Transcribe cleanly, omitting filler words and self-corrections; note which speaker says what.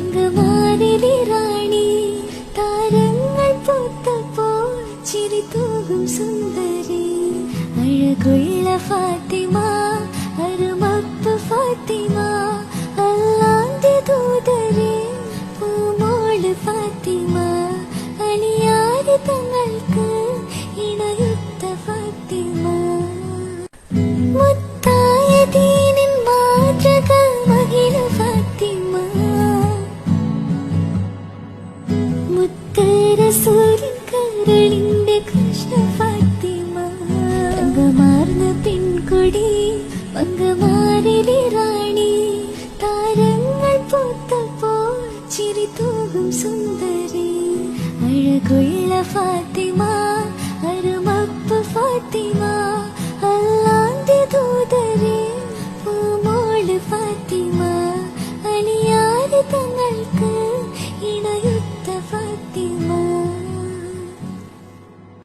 Speaker 1: മംഗമാരിലെ റാണി താരങ്ങൾ പൂത്തപ്പോൾ ചിരി തൂകും സുന്ദരി അഴകുള്ള ഫാത്തിമ അരുമപ്പ് ഫാത്തിമ അല്ലാന്റെ ദൂതരെ പൂമോള് ഫാത്തിമ അണിയാരി തങ്ങൾക്ക് ഇണയുത്ത ഫാത്തിമ മുത്തായ ദീനിൻ മാതൃക മഹിള ഫാത്തിമ മുത്തരസൂലിൻ കരളിന്റെ കൃഷ്ണ ഫാത്തിമ തങ്കമാർന്ന പെൺകൊടി മംഗമാരിലെ റാണി താരങ്ങൾ പൂത്തപ്പോൾ ചിരി തൂകും സുന്ദരി അഴകുള്ള ഫാത്തിമ അരുമപ്പ് ഫാത്തിമ